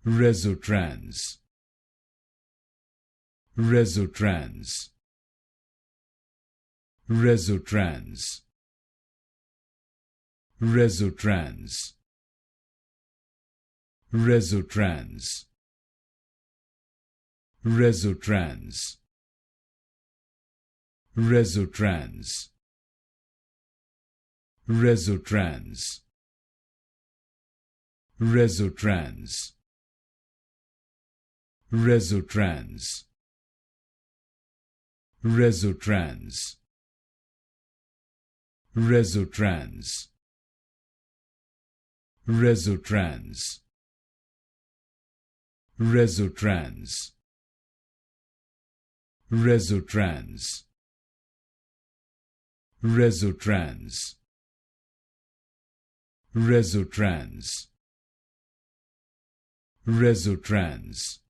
Resotrans. Resotrans. Resotrans. Resotrans. Resotrans. Resotrans. Resotrans. Resotrans. Resotrans. Resotrans. Resotrans. Resotrans. Resotrans. Resotrans. Resotrans. Resotrans. Resotrans. Resotrans.